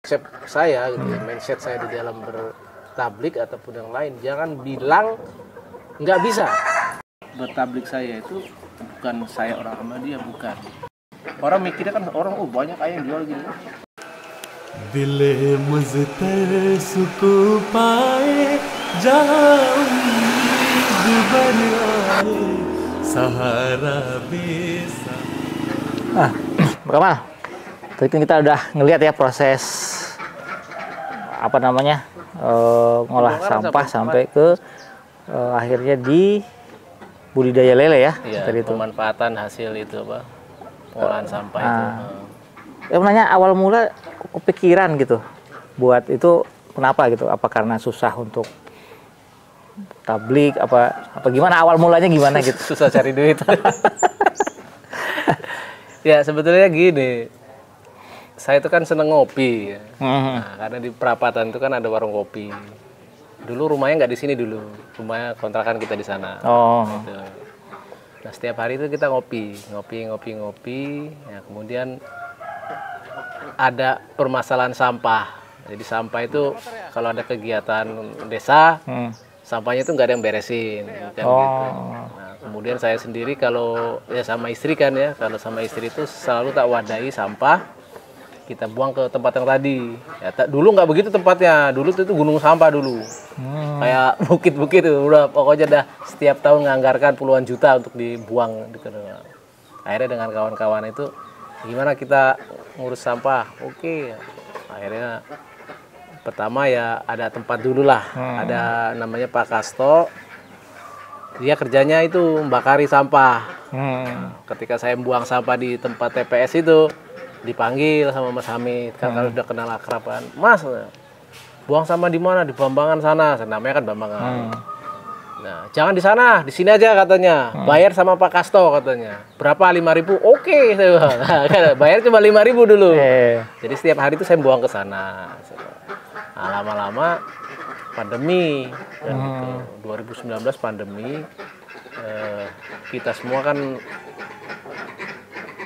konsep saya gitu ya, mindset saya di dalam bertablik ataupun yang lain, jangan bilang nggak bisa. Bertablik saya itu bukan saya orang Ahmadiyah, bukan. Orang mikirnya kan orang banyak aja yang jual gitu. Dile muztar suku pae jaum dibariae sahara bisa. Kamal, tadi kan kita udah ngelihat ya proses apa namanya ngolah sampah sampai ke akhirnya di budidaya lele ya. Iya, tadi itu. pemanfaatan hasil itu apa pengolahan sampah itu. Saya menanya awal mula kepikiran gitu buat itu kenapa gitu? Apa karena susah untuk tablik apa gimana awal mulanya gimana gitu? Susah cari duit. Ya sebetulnya gini, saya itu kan seneng ngopi ya. Nah, karena di perapatan itu kan ada warung kopi. Dulu rumahnya nggak di sini dulu, rumahnya kontrakan kita di sana. Gitu. Nah setiap hari itu kita ngopi. Ya, kemudian ada permasalahan sampah. Jadi sampah itu kalau ada kegiatan desa, sampahnya itu nggak ada yang beresin, kan gitu. Nah, kemudian saya sendiri kalau ya sama istri kan ya, kalau sama istri itu selalu tak wadahi sampah, kita buang ke tempat yang tadi. Ya, dulu nggak begitu tempatnya, dulu itu gunung sampah dulu, kayak bukit-bukit itu, udah pokoknya dah setiap tahun nganggarkan puluhan juta untuk dibuang. Akhirnya dengan kawan-kawan itu, gimana kita ngurus sampah? Oke, akhirnya pertama ya ada tempat dulu lah, ada namanya Pak Kasto, dia kerjanya itu membakari sampah. Ketika saya buang sampah di tempat TPS itu dipanggil sama Mas Hamid, kan kalau udah kenal akrab kan, Mas buang sampah di mana? Di Bambangan sana, namanya kan Bambangan. Nah jangan di sana, di sini aja katanya, bayar sama Pak Kasto katanya. Berapa? 5.000? Oke, bayar cuma 5.000 dulu. Jadi setiap hari itu saya buang ke sana. Nah, lama-lama pandemi kan gitu. 2019 pandemi, kita semua kan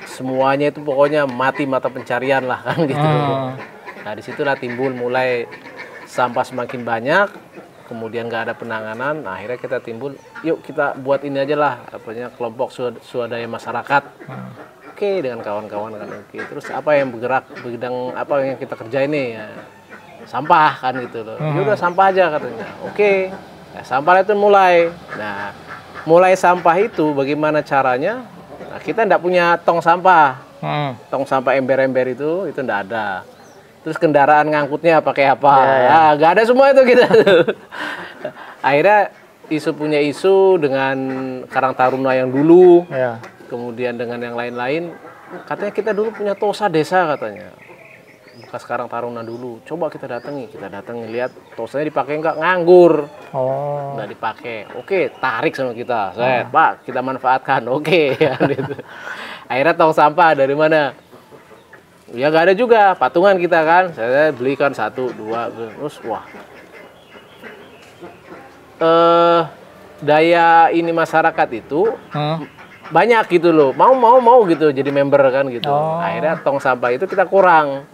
semuanya itu pokoknya mati mata pencarian lah kan gitu. Nah disitulah timbul mulai sampah semakin banyak, kemudian nggak ada penanganan. Nah, akhirnya kita timbul, yuk kita buat ini aja lah, apanya kelompok swadaya masyarakat. Oke, dengan kawan-kawan kan. Oke. Terus apa yang bergerak bidang apa yang kita kerjain nih ya? Sampah kan gitu loh. Ya udah sampah aja katanya. Oke. Nah, sampah itu mulai. Nah, mulai sampah itu bagaimana caranya? Nah, kita enggak punya tong sampah. Tong sampah ember-ember itu enggak ada. Terus kendaraan ngangkutnya pakai apa? Ya, enggak ada semua itu kita. Akhirnya punya isu dengan Karang Taruna yang dulu. Kemudian dengan yang lain-lain, katanya kita dulu punya tosa desa katanya. Bekas Karang Taruna dulu, coba kita datangi lihat tosanya dipakai nggak, nganggur, nggak dipakai. Oke, tarik sama kita, Pak, kita manfaatkan, oke. Gitu. Akhirnya tong sampah dari mana? Ya nggak ada juga, patungan kita kan, saya belikan 1, 2, terus wah, daya ini masyarakat itu banyak gitu loh, mau gitu jadi member kan gitu. Akhirnya tong sampah itu kita kurang.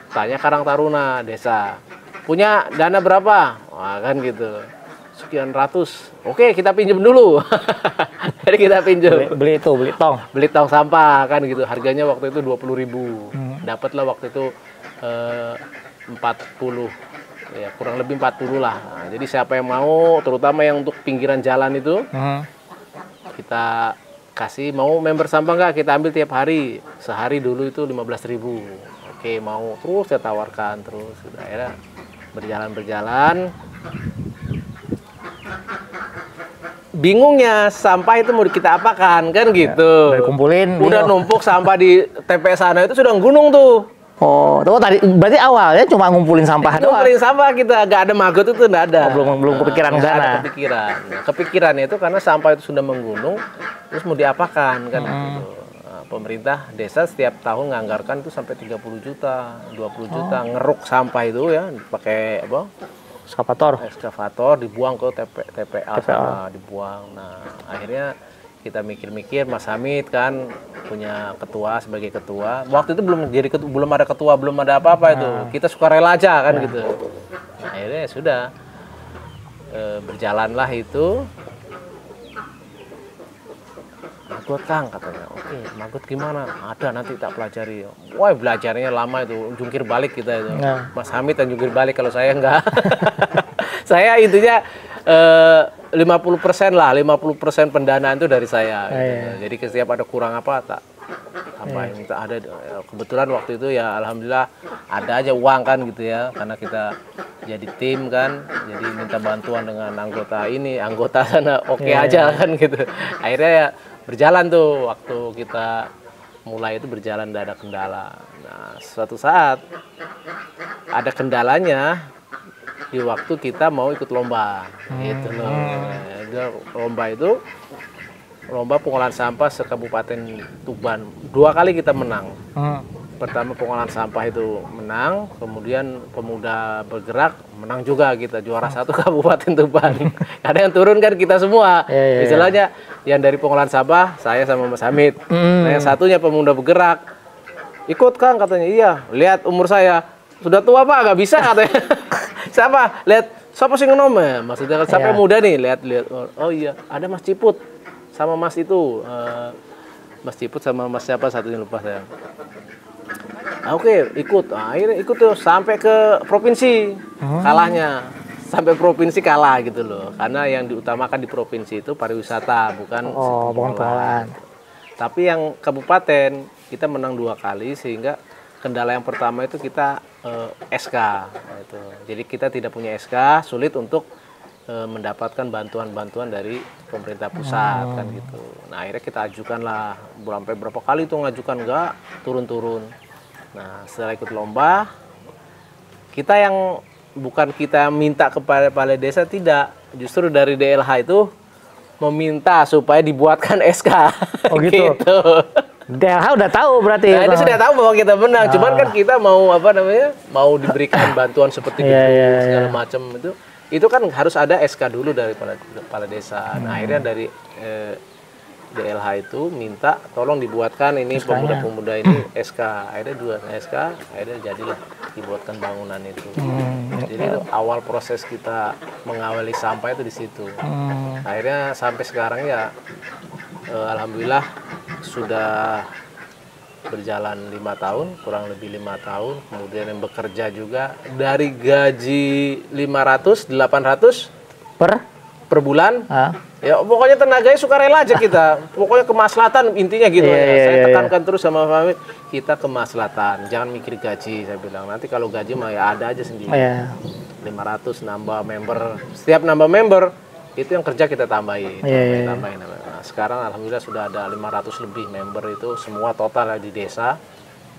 Tanya Karang Taruna desa, punya dana berapa? Wah, kan gitu, sekian ratus. Oke, kita pinjam dulu. Jadi kita pinjam. Beli tong sampah kan gitu. Harganya waktu itu 20.000. Dapatlah waktu itu 40. Ya, kurang lebih 40 lah. Nah, jadi siapa yang mau, terutama yang untuk pinggiran jalan itu, kita kasih. Mau member sampah nggak? Kita ambil tiap hari. Sehari dulu itu 15.000. Oke, mau, terus saya tawarkan terus. Sudah, akhirnya berjalan. Bingungnya sampah itu mau kita apakan kan gitu. Udah numpuk sampah di TPS sana itu sudah gunung tuh. Tadi berarti awalnya cuma ngumpulin sampah doang. Ngumpulin sampah kita, nggak ada maggot itu nggak ada. Belum kepikiran nggak ada kepikiran. Nah, kepikirannya itu karena sampah itu sudah menggunung, terus mau diapakan kan gitu. Pemerintah desa setiap tahun nganggarkan itu sampai 30 juta, 20 juta ngeruk sampah itu ya, pakai apa? Ekskavator dibuang ke TPA sana, dibuang. Nah, akhirnya kita mikir-mikir, Mas Hamid kan punya ketua sebagai ketua. Waktu itu belum jadi belum ada ketua, belum ada apa-apa itu. Kita suka rela aja kan gitu. Nah, akhirnya ya sudah berjalanlah itu. Magot Kang katanya. Oke, Magot gimana? Ada nanti tak pelajari. Wah, belajarnya lama itu, jungkir balik kita itu. Mas Hamid dan jungkir balik, kalau saya enggak. Saya intinya 50% lah, 50% pendanaan itu dari saya. Gitu. Jadi setiap ada kurang apa tak apa yang ada, kebetulan waktu itu ya alhamdulillah ada aja uang kan gitu ya, karena kita jadi tim kan, jadi minta bantuan dengan anggota ini, anggota sana oke aja kan gitu. Akhirnya ya berjalan tuh, waktu kita mulai itu berjalan, tidak ada kendala. Nah, suatu saat ada kendalanya di waktu kita mau ikut lomba, gitu loh. Lomba itu lomba pengolahan sampah se-Kabupaten Tuban. 2 kali kita menang. Pertama pengolahan sampah itu menang, kemudian pemuda bergerak menang juga kita, juara 1 Kabupaten Tuban. Ada yang turun kan kita semua. Misalnya yang dari pengolahan sampah saya sama Mas Hamid. Nah, yang satunya pemuda bergerak. Ikut Kang katanya. Iya, lihat umur saya. Sudah tua Pak, nggak bisa katanya. Siapa? Lihat siapa sih ngenom ya? Maksudnya siapa yang muda nih? Lihat. Oh iya, ada Mas Ciput sama Mas itu. Mas Ciput sama Mas siapa satunya lupa saya. Oke, ikut. Akhirnya ikut tuh sampai ke provinsi. Kalahnya. Sampai provinsi kalah gitu loh. Karena yang diutamakan di provinsi itu pariwisata, bukan pengolahan. Tapi yang kabupaten kita menang 2 kali, sehingga kendala yang pertama itu kita SK itu. Jadi kita tidak punya SK, sulit untuk mendapatkan bantuan-bantuan dari pemerintah pusat kan gitu. Nah, akhirnya kita ajukan lah, sampai berapa kali itu ngajukan, enggak turun-turun. Nah, setelah ikut lomba, kita yang bukan kita minta kepada kepala desa, tidak, justru dari DLH itu meminta supaya dibuatkan SK. Oh gitu. DLH udah tahu berarti. Nah, ini sudah tahu bahwa kita menang. Cuman kan kita mau apa namanya? Mau diberikan bantuan seperti itu segala macam itu. Itu kan harus ada SK dulu dari kepala desa. Nah, akhirnya dari DLH itu minta tolong dibuatkan ini pemuda-pemuda ini SK. Akhirnya 2 SK, akhirnya jadilah dibuatkan bangunan itu. Jadi itu awal proses kita mengawali sampah itu di situ. Akhirnya sampai sekarang ya alhamdulillah sudah berjalan 5 tahun, kurang lebih 5 tahun. Kemudian yang bekerja juga dari gaji 500, 800 per bulan. Ya pokoknya tenaganya sukarela aja kita. Pokoknya kemaslahatan intinya gitu ya. Saya tekankan terus sama Pak Hamid, kita kemaslahatan, jangan mikir gaji. Saya bilang nanti kalau gaji mah ya ada aja sendiri. 500 nambah member, setiap nambah member itu yang kerja kita tambahin. Tambahin. Nah, sekarang alhamdulillah sudah ada 500 lebih member, itu semua total di desa,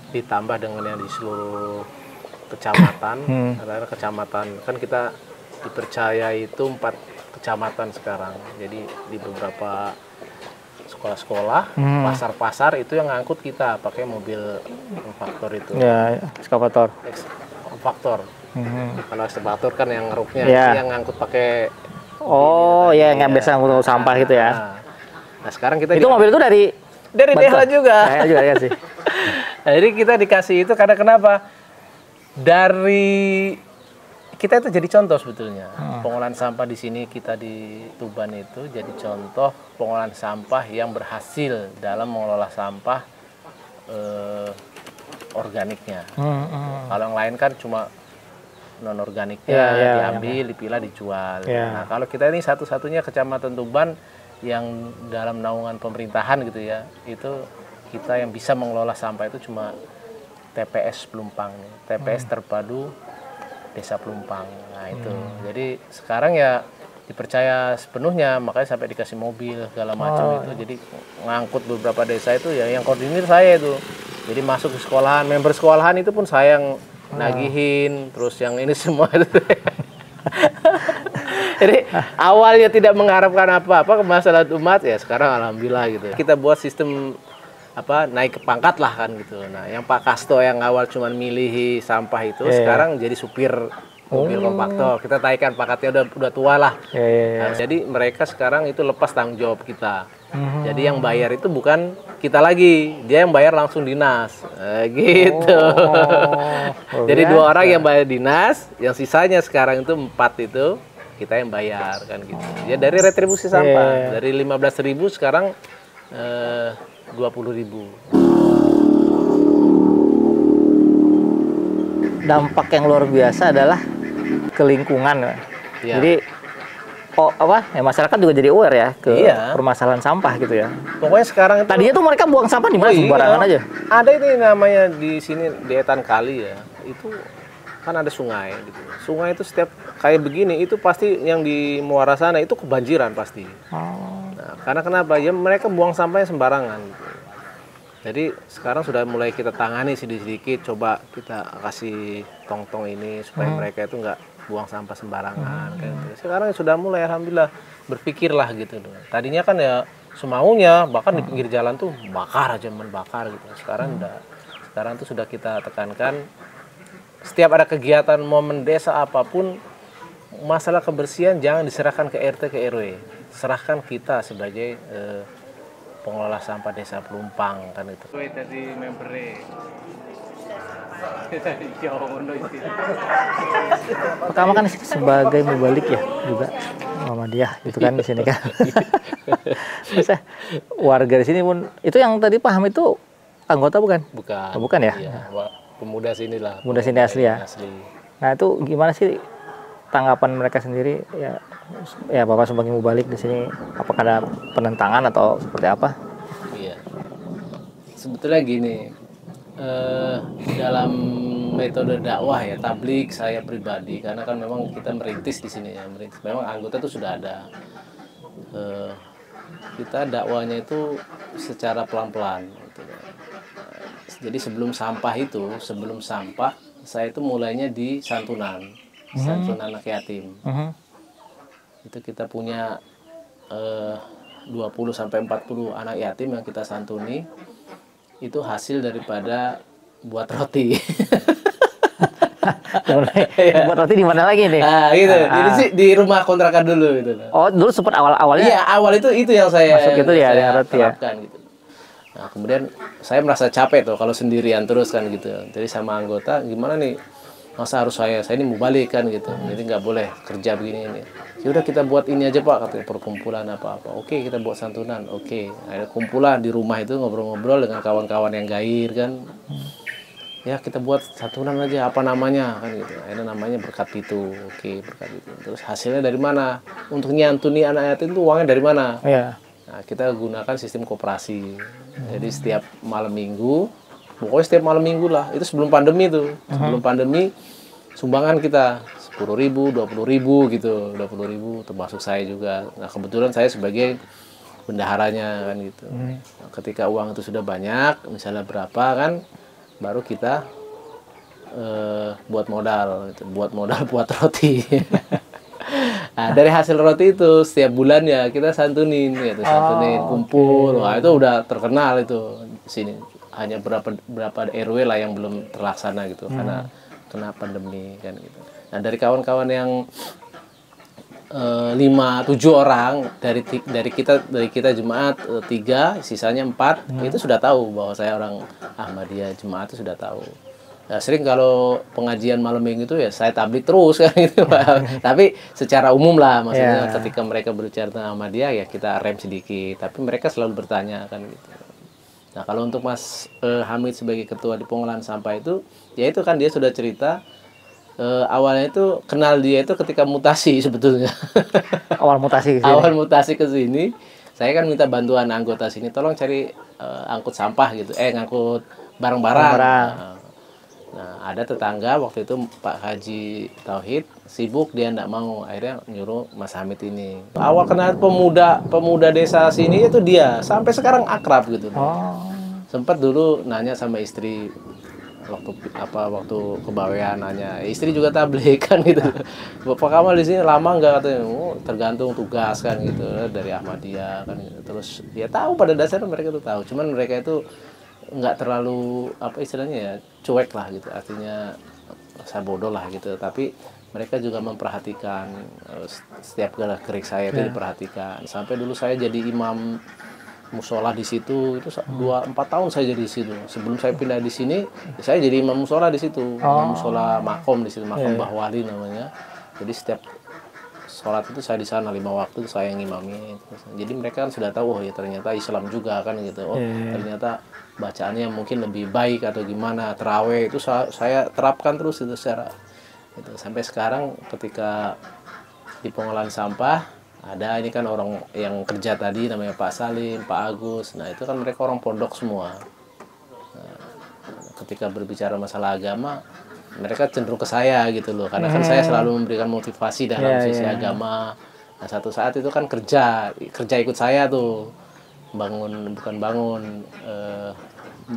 ditambah dengan yang di seluruh kecamatan. Karena kecamatan kan kita dipercaya itu 4 kecamatan sekarang. Jadi di beberapa sekolah-sekolah, pasar-pasar itu yang ngangkut kita pakai mobil kompaktor itu. Ekskavator. Kompaktor. Kalau ekskavator kan yang ngeruknya, yang ngangkut pakai yang biasa ngangkut sampah gitu ya. Nah, sekarang kita itu mobil itu dari DLH juga. juga ya sih. Nah, jadi kita dikasih itu karena kenapa? Dari kita itu jadi contoh sebetulnya. Pengolahan sampah di sini kita di Tuban itu jadi contoh pengolahan sampah yang berhasil dalam mengelola sampah organiknya. Kalau yang lain kan cuma non organiknya diambil, dipilah, dijual. Nah, kalau kita ini satu-satunya kecamatan Tuban yang dalam naungan pemerintahan gitu ya, itu kita yang bisa mengelola sampah itu cuma TPS Pelumpang, TPS Terpadu Desa Pelumpang. Nah itu, jadi sekarang ya dipercaya sepenuhnya, makanya sampai dikasih mobil segala macam itu. Jadi ngangkut beberapa desa itu ya yang koordinir saya itu. Jadi masuk ke sekolahan, member sekolahan itu pun saya yang nagihin, terus yang ini semua itu. Jadi awalnya tidak mengharapkan apa-apa ke masalah umat, ya sekarang alhamdulillah gitu. Kita buat sistem naik ke pangkat lah kan gitu. Nah, yang Pak Kasto yang awal cuma milihi sampah itu sekarang jadi supir mobil kompaktor. Kita naikkan pangkatnya, udah tua lah. Nah, jadi mereka sekarang itu lepas tanggung jawab kita. Jadi yang bayar itu bukan kita lagi, dia yang bayar langsung dinas, gitu. Jadi 2 orang yang bayar dinas, yang sisanya sekarang itu 4 itu kita yang bayar kan gitu. Ya dari retribusi sampah, dari 15.000 sekarang 20.000. Dampak yang luar biasa adalah ke lingkungan. Iya. Jadi masyarakat juga jadi aware ya ke permasalahan sampah gitu ya. Pokoknya sekarang itu, tadinya tuh mereka buang sampah di mana sembarangan aja. Ada ini namanya di sini Detan Kali ya. Itu kan ada sungai gitu. Sungai itu setiap kayak begini itu pasti yang di muara sana itu kebanjiran pasti. Nah, karena kenapa? Ya mereka buang sampahnya sembarangan gitu. Jadi sekarang sudah mulai kita tangani sedikit-sedikit, coba kita kasih tong-tong ini supaya mereka itu nggak buang sampah sembarangan. Kan. Sekarang sudah mulai alhamdulillah berpikirlah gitu. Tadinya kan ya semaunya, bahkan di pinggir jalan tuh bakar aja, membakar gitu. Sekarang tuh sudah kita tekankan, setiap ada kegiatan momen desa apapun, masalah kebersihan jangan diserahkan ke RT ke RW, serahkan kita sebagai pengelola sampah desa Pelumpang kan itu. Tadi membernya. Pertama kan sebagai mubalik ya juga Muhammadiyah gitu kan di sini kan. Bisa warga di sini pun itu yang tadi Pak Hamid itu anggota bukan? Bukan. Oh, bukan ya? Iya, pemuda sini lah. Pemuda sini asli ya. Asli. Nah itu gimana sih tanggapan mereka sendiri ya Bapak sebagai mubalik di sini, apakah ada penentangan atau seperti apa? Iya. Sebetulnya gini, dalam metode dakwah ya tablik saya pribadi, karena kan memang kita merintis di sini ya, memang anggota itu sudah ada. Kita dakwahnya itu secara pelan-pelan. Gitu. Jadi sebelum sampah saya itu mulainya di santunan anak yatim. Itu kita punya 20 sampai 40 anak yatim yang kita santuni. Itu hasil daripada buat roti. Buat roti di mana lagi nih? Nah, gitu. Jadi sih di rumah kontrakan dulu gitu. Oh, dulu sempat awalnya. Iya, awal itu yang saya masuk itu ya, dengan roti terapkan gitu. Nah, kemudian saya merasa capek tuh kalau sendirian terus kan gitu. Jadi sama anggota, gimana nih? Masa harus saya ini mau balik kan gitu. Jadi nggak boleh kerja begini ini. Ya udah kita buat ini aja Pak, katanya perkumpulan apa-apa. Oke, kita buat santunan. Oke. Ada kumpulan di rumah itu ngobrol-ngobrol dengan kawan-kawan yang gair kan. Ya kita buat santunan aja, apa namanya kan gitu. Akhirnya namanya Berkat Pitu. Oke, Berkat Pitu. Terus hasilnya dari mana? Untuk nyantuni anak yatim itu uangnya dari mana? Iya. Nah, kita gunakan sistem koperasi. Jadi setiap malam minggu, pokoknya setiap malam minggu lah. Itu sebelum pandemi tuh. Sebelum pandemi sumbangan kita 10.000, 20.000 gitu. 20.000 termasuk saya juga. Nah, kebetulan saya sebagai bendaharanya kan gitu. Nah, ketika uang itu sudah banyak, misalnya berapa kan, baru kita buat modal gitu. Buat roti. Nah, dari hasil roti itu setiap bulannya kita santunin gitu, kumpul. Wah, itu udah terkenal itu sini. Hanya berapa RW lah yang belum terlaksana gitu karena kena pandemi kan gitu. Nah, dari kawan-kawan yang 5-7 orang dari kita jemaat 3, sisanya 4 itu sudah tahu bahwa saya orang Ahmadiyah. Jemaat itu sudah tahu. Nah, sering kalau pengajian malam minggu itu ya saya tablik terus kan gitu Pak. Tapi secara umum lah, maksudnya ketika mereka berbicara tentang Ahmadiyah ya kita rem sedikit. Tapi mereka selalu bertanya kan gitu. Nah, kalau untuk Mas Hamid sebagai ketua di pengolahan sampah itu, ya itu kan dia sudah cerita awalnya itu kenal dia itu ketika mutasi sebetulnya. Awal mutasi ke sini. Awal mutasi ke sini, saya kan minta bantuan anggota sini, tolong cari angkut sampah gitu, ngangkut barang-barang. Nah, ada tetangga waktu itu Pak Haji Tauhid sibuk, dia enggak mau, akhirnya nyuruh Mas Hamid ini. Awal kenal pemuda desa sini itu dia, sampai sekarang akrab gitu. Sempat dulu nanya sama istri waktu kebawean, nanya istri juga tablik kan gitu. Bapak Kamal di sini lama enggak, katanya? Tergantung tugas kan gitu dari Ahmadiyah kan gitu. Terus dia tahu, pada dasarnya mereka tuh tahu, cuman mereka itu nggak terlalu apa istilahnya ya, cuek lah gitu, artinya saya bodoh lah gitu. Tapi mereka juga memperhatikan setiap gerak-gerik saya itu diperhatikan. Sampai dulu saya jadi imam musola di situ. Itu 2-4 tahun saya jadi di situ. Sebelum saya pindah di sini, saya jadi imam musola di situ. Imam musola makom di situ, makom Mbah Wali namanya. Jadi setiap sholat itu saya di sana 5 waktu saya yang imami. Jadi mereka kan sudah tahu, oh ya ternyata Islam juga kan gitu. Oh ternyata bacaannya mungkin lebih baik atau gimana. Terawih itu saya terapkan terus itu secara itu. Sampai sekarang ketika di pengolahan sampah ada ini kan orang yang kerja tadi namanya Pak Salim, Pak Agus. Nah itu kan mereka orang pondok semua. Nah, ketika berbicara masalah agama, mereka cenderung ke saya gitu loh, karena kan saya selalu memberikan motivasi dalam sisi agama. Nah satu saat itu kan kerja ikut saya tuh, bukan bangun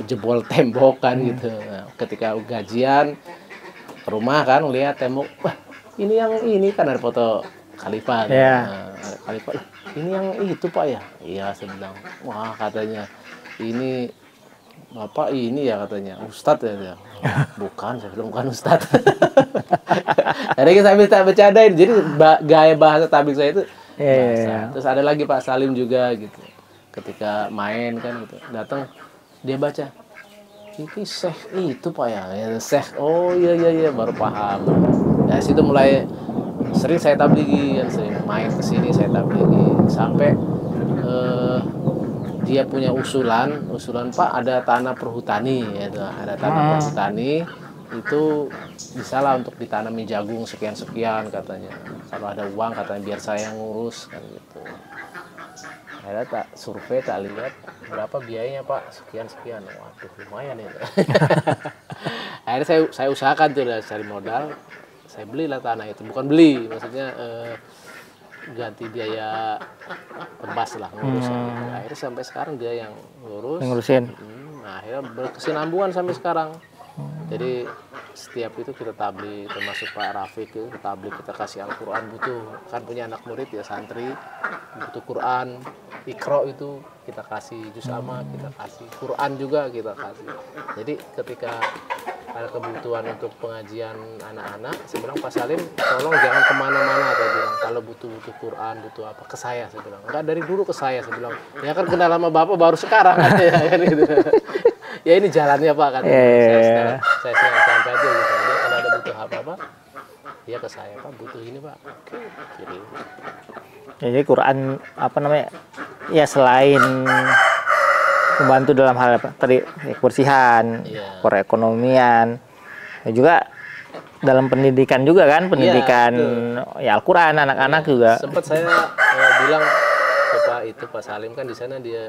jebol tembok kan gitu. Nah, ketika gajian ke rumah kan lihat tembok, wah ini kan ada foto Khalifah. Nah, Khalifah, ini yang itu Pak ya? Iya, saya bilang. Wah katanya ini Bapak ini ya katanya Ustadz ya. Bukan, saya bilang bukan Ustadz. Jadi saya bisa bercandain. Jadi gaya bahasa tablik saya itu bahasa. Terus ada lagi Pak Salim juga gitu. Ketika main kan gitu, datang dia baca. Ini Syekh itu Pak ya. Syekh. Oh iya baru paham. Dari situ mulai sering saya tabligi, sering main ke sini saya tabligi sampai dia punya usulan Pak ada tanah perhutani ya, ada tanah perhutani itu bisa lah untuk ditanami jagung sekian katanya, kalau ada uang katanya biar saya yang ngurus kan gitu. Akhirnya tak survei, tak lihat berapa biayanya Pak, sekian, waduh lumayan ya. Akhirnya saya usahakan tuh, cari modal, saya belilah tanah itu, bukan beli maksudnya ganti biaya tebas lah ngurus gitu. Akhirnya sampai sekarang dia yang ngurusin. Nah, akhirnya berkesinambungan sampai sekarang. Jadi setiap itu kita tabligh, termasuk Pak Rafiq itu tabligh, kita kasih Al-Quran, butuh kan punya anak murid ya santri butuh Quran, Iqra itu kita kasih, juz amma kita kasih, Quran juga kita kasih. Jadi ketika ada kebutuhan untuk pengajian anak-anak, saya bilang Pak Salim tolong jangan kemana-mana, saya bilang kalau butuh Quran, butuh apa ke saya bilang, enggak dari dulu ke saya bilang, ya kan kenal sama Bapak baru sekarang kan gitu. Ya ini jalannya Pak kan. Saya sampai aja gitu. Jadi kalau ada butuh apa-apa, ya ke saya Pak, butuh ini Pak. Oke, kirim. Jadi Quran apa namanya? Ya selain membantu dalam hal apa? Tadi kebersihan, perekonomian, ya juga dalam pendidikan juga kan, pendidikan ya Al-Quran anak-anak juga. Sempat saya bilang ke Pak Salim kan di sana dia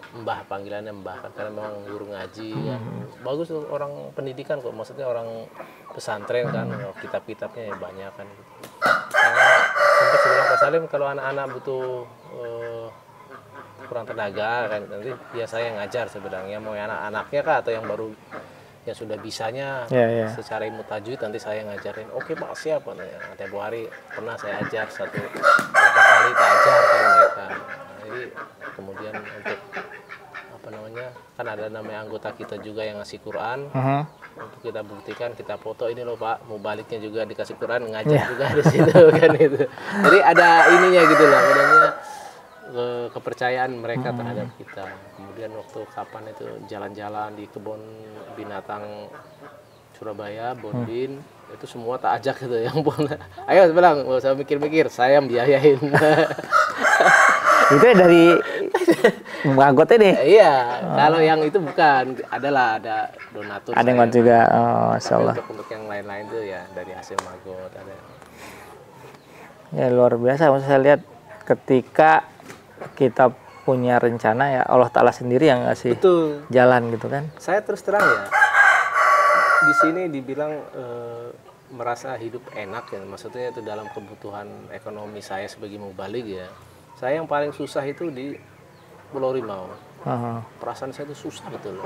Mbah, panggilannya Mbah kan, karena memang guru ngaji ya. Bagus tuh orang pendidikan kok, maksudnya orang pesantren kan, kitab-kitabnya ya banyak kan gitu. Karena sempat saya bilang Pak Salim kalau anak-anak butuh kurang tenaga kan, nanti ya saya yang ngajar sebenarnya, mau anak-anaknya kah atau yang baru yang sudah bisanya secara ilmu tajwid nanti saya ngajarin. Oke Pak, siap. Nah, tempo hari pernah saya ajar beberapa kali tak ajar kan mereka. Jadi kemudian untuk apa namanya, kan ada namanya anggota kita juga yang ngasih Quran, untuk kita buktikan, kita foto ini loh Pak, mau baliknya juga dikasih Quran, ngajar juga di situ kan itu. Jadi ada ininya gitu lah, namanya kepercayaan mereka terhadap kita. Kemudian waktu kapan itu jalan-jalan di kebun binatang Surabaya, Bonbin, itu semua tak ajak gitu yang pun. Ayo bilang, nggak usah mikir-mikir, saya yang biayain. Itu dari anggota nih. Iya, kalau yang itu bukan, ada donatur. Ada yang juga, insyaallah. Untuk yang lain-lain tuh ya dari hasil magot ada. Ya luar biasa, maksud saya lihat ketika kita punya rencana ya Allah Ta'ala sendiri yang ngasih jalan gitu kan. Saya terus terang ya, di sini dibilang merasa hidup enak ya, maksudnya itu dalam kebutuhan ekonomi saya sebagai mubaligh ya. Saya yang paling susah itu di Pulau Rimau. Perasaan saya itu susah betul.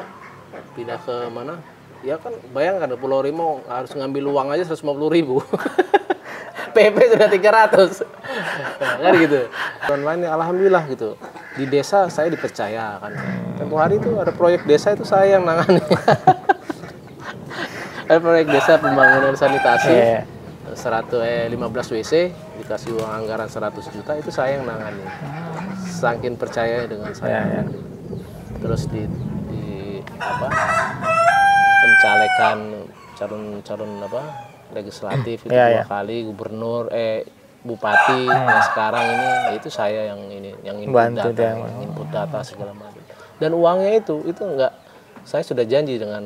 Pindah ke mana? Ya kan bayangkan Pulau Rimau harus ngambil uang aja 150.000. PP sudah 300. Kan gitu. Online alhamdulillah gitu. Di desa saya dipercaya kan. Tempo hari itu ada proyek desa itu saya yang nangani. Ada proyek desa pembangunan sanitasi. 15 WC dikasih uang anggaran 100 juta, itu saya yang nangani. Saking percaya dengan saya. Terus di apa, pencalekan calon apa legislatif itu 2 kali, gubernur bupati, yang sekarang ini itu saya yang input data segala macam. Dan uangnya itu enggak, saya sudah janji dengan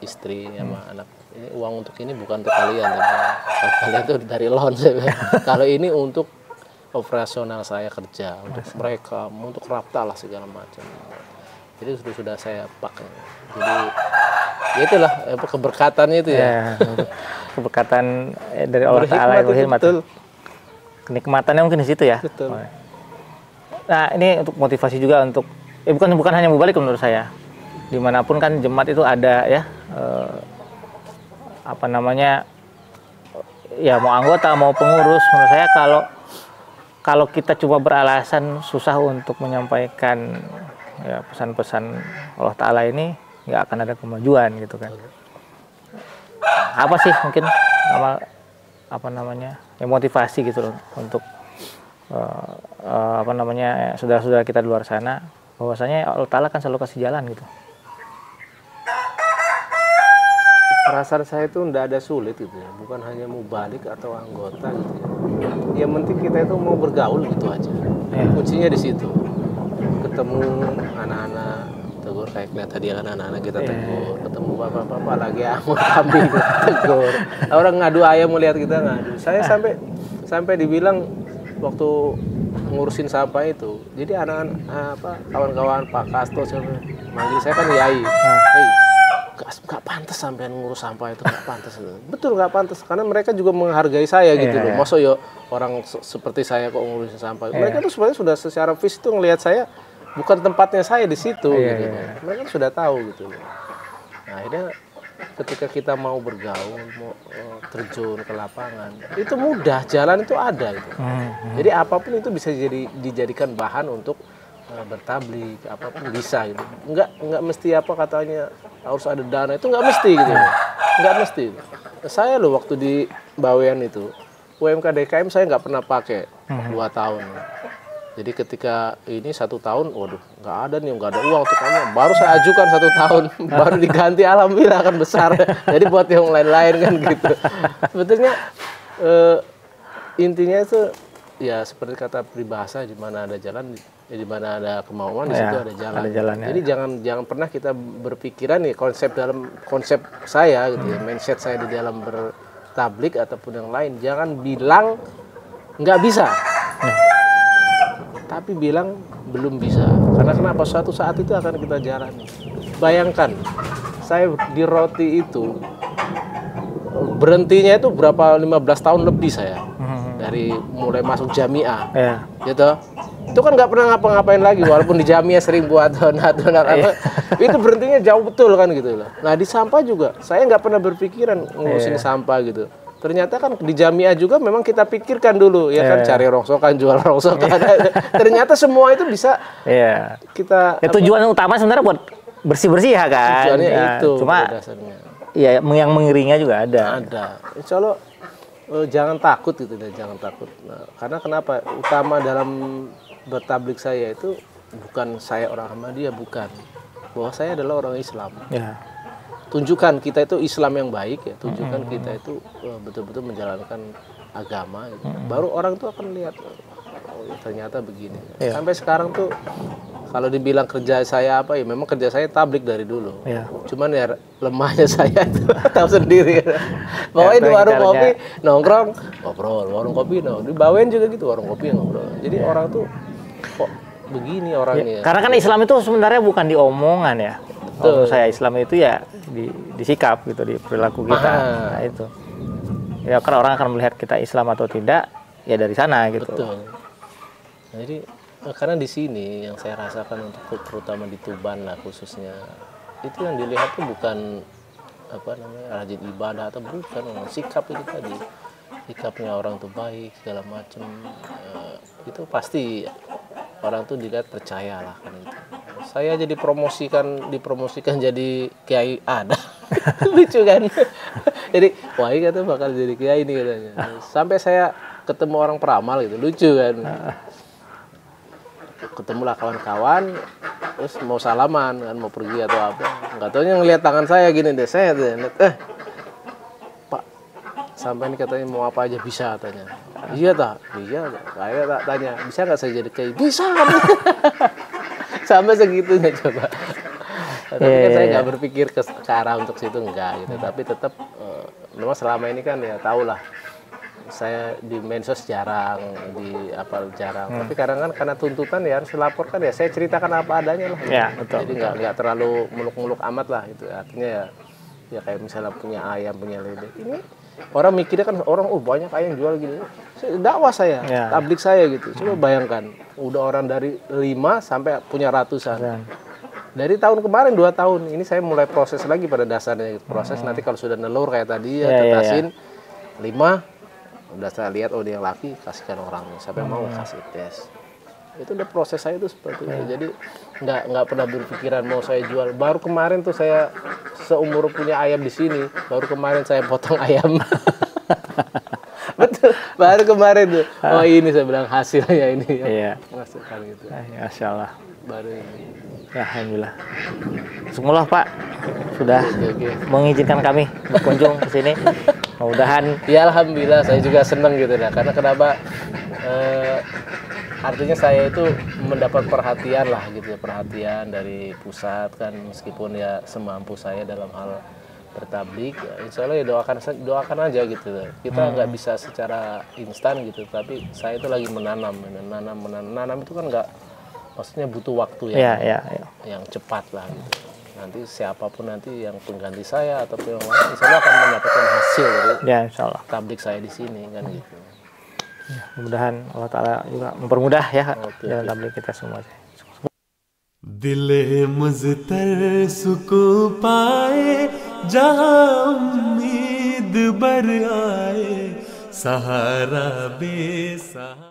istri sama anak, ini uang untuk ini bukan untuk kalian, tapi kalian tuh dari loan. Kalau ini untuk operasional saya kerja, untuk mereka, untuk rapta lah segala macam. Jadi sudah saya pakai. Jadi ya itulah keberkatannya itu ya. Keberkatan dari Allah Ta'ala yang berhikmat. Kenikmatannya mungkin di situ ya. Betul. Nah, ini untuk motivasi juga untuk bukan hanya mubalik menurut saya. Dimanapun kan jemaat itu ada ya, apa namanya, ya mau anggota mau pengurus. Menurut saya kalau kita cuma beralasan susah untuk menyampaikan ya pesan-pesan Allah Ta'ala ini, nggak akan ada kemajuan gitu kan. Apa sih mungkin apa namanya ya, motivasi gitu loh untuk apa namanya saudara-saudara kita di luar sana, bahwasanya Allah Ta'ala kan selalu kasih jalan gitu. Perasaan saya itu tidak ada sulit gitu ya, bukan hanya mau balik atau anggota gitu ya. Yang penting kita itu mau bergaul gitu aja. Kuncinya di situ. Ketemu anak-anak, tegur kayak lihat tadi kan anak-anak kita tegur, ketemu bapak-bapak lagi amun kambing tegur. Orang ngadu ayam mau lihat kita ngadu. Saya sampai dibilang waktu ngurusin sampah itu. Jadi anak-anak kawan-kawan Pak Kasto manggil saya kan Yai. Gak pantas sampean ngurus sampah itu, gak pantas. Betul gak pantas, karena mereka juga menghargai saya gitu loh. Masa ya orang seperti saya kok ngurusin sampah. Mereka tuh sebenarnya sudah secara fisik tuh ngelihat saya bukan tempatnya saya di situ gitu. Mereka sudah tahu gitu loh. Nah, akhirnya ketika kita mau bergaul, mau terjun ke lapangan, itu mudah, jalan itu ada gitu. Jadi apapun itu bisa dijadikan bahan untuk bertablik, apapun bisa gitu. Enggak mesti apa katanya harus ada dana, itu enggak mesti gitu. Enggak mesti. Saya loh waktu di Bawean itu UMK DKM saya nggak pernah pakai 2 tahun. Jadi ketika ini 1 tahun, waduh nggak ada nih, nggak ada uang untuk kamu. Baru saya ajukan 1 tahun, baru diganti, alhamdulillah kan besar. Jadi buat yang lain-lain kan gitu. Sebetulnya intinya itu ya seperti kata peribahasa, di mana ada jalan, di mana ada kemauan, di situ ada jalan. Ada jalannya. Jadi jangan pernah kita berpikiran nih konsep saya gitu ya, mindset saya di dalam bertablik ataupun yang lain, jangan bilang nggak bisa. Tapi bilang belum bisa. Karena kenapa? Suatu saat itu akan kita jalani. Bayangkan, saya di roti itu berhentinya itu berapa 15 tahun lebih saya. Dari mulai masuk jamiah. Gitu. Itu kan nggak pernah ngapa-ngapain lagi, walaupun di jamiah sering buat donat apa. Itu berhentinya jauh betul kan gitu loh. Nah, di sampah juga saya nggak pernah berpikiran ngurusin sampah gitu. Ternyata kan di jamiah juga memang kita pikirkan dulu ya kan, cari rongsokan, jual rongsokan. Ternyata semua itu bisa kita tujuan utama sebenarnya buat bersih-bersih ya kan. Tujuannya itu. Cuma ya yang mengiringnya juga ada. Insya Allah jangan takut gitu deh, jangan takut. Nah, karena kenapa? Utama dalam bertablik saya itu bukan saya orang Ahmadiyah, bukan. Bahwa saya adalah orang Islam. Tunjukkan kita itu Islam yang baik ya, tunjukkan kita itu betul-betul menjalankan agama gitu. Baru orang tuh akan lihat, oh ternyata begini. Sampai sekarang tuh kalau dibilang kerja saya apa ya, memang kerja saya tablik dari dulu. Cuman ya lemahnya saya itu tahu sendiri. Pokoknya di warung kopi nongkrong ngobrol, warung kopi di Bawean juga gitu, warung kopi ngobrol. Jadi orang tuh kok begini orangnya. Karena kan Islam itu sebenarnya bukan di omongan ya. Menurut saya Islam itu ya di sikap gitu, di perilaku kita. Nah, itu. Ya kan orang akan melihat kita Islam atau tidak ya dari sana gitu. Betul. Jadi karena di sini yang saya rasakan untuk terutama di Tuban lah khususnya, itu yang dilihat tuh bukan apa namanya rajin ibadah atau bukan, sikap itu tadi, sikapnya orang tuh baik segala macam, itu pasti orang tuh dilihat percaya lah kan itu. Saya jadi dipromosikan jadi kiai ada. Lucu kan. Jadi wah ini katanya bakal jadi kiai ini katanya. Sampai saya ketemu orang peramal gitu, lucu kan. Ketemulah kawan-kawan, terus mau salaman kan, mau pergi atau apa. Nggak taunya ngelihat tangan saya gini deh, saya lihat, Pak, sampai ini katanya mau apa aja bisa katanya. Iya tak? Iya. Saya tak tanya, bisa nggak saya jadi kiai? Bisa. Sampai segitunya coba. Tapi kan saya nggak berpikir ke arah untuk situ enggak gitu. Tapi tetap memang selama ini kan ya tahulah. Saya di medsos jarang, di apa jarang. Tapi kadang kan karena tuntutan ya harus dilaporkan ya. Saya ceritakan apa adanya lah. Ya, betul. Jadi nggak terlalu muluk-muluk amat lah itu. Artinya ya kayak misalnya punya ayam, punya lele. Ini orang mikirnya kan orang banyak ayam jual gini. Dakwah saya, tablik saya gitu. Coba bayangkan, udah orang dari 5 sampai punya ratusan. Dari tahun kemarin 2 tahun ini saya mulai proses lagi pada dasarnya gitu. Proses nanti kalau sudah nelur kayak tadi ya tetasin 5 udah saya lihat dia yang laki kasihkan orangnya sampai mau kasih tes. Itu udah proses saya itu seperti itu. Jadi nggak pernah berpikiran mau saya jual. Baru kemarin tuh saya seumur punya ayam di sini, baru kemarin saya potong ayam. Betul, baru kemarin tuh. Oh ini saya bilang hasilnya ini. Iya. Masukan gitu. Masya Allah. Baru ini. Ya, alhamdulillah. Semoga Pak sudah mengizinkan kami berkunjung ke sini. Mudah-mudahan. Ya alhamdulillah saya juga senang gitu dah. Karena kenapa? Artinya saya itu mendapat perhatian lah gitu ya, perhatian dari pusat kan, meskipun ya semampu saya dalam hal bertablik. Ya, insya Allah ya doakan aja gitu. Kita nggak bisa secara instan gitu, tapi saya itu lagi menanam itu kan nggak. Maksudnya butuh waktu yang cepat lah gitu. Nanti siapapun nanti yang pengganti saya ataupun yang lain, insya Allah akan mendapatkan hasil dari tablik saya di sini kan gitu. Ya, mudah-mudahan Allah Ta'ala juga mempermudah ya dalam tablik kita semua. दिल मुज़तर सुकून पाए जहाँ उम्मीद बर आए सहारा बेसहारा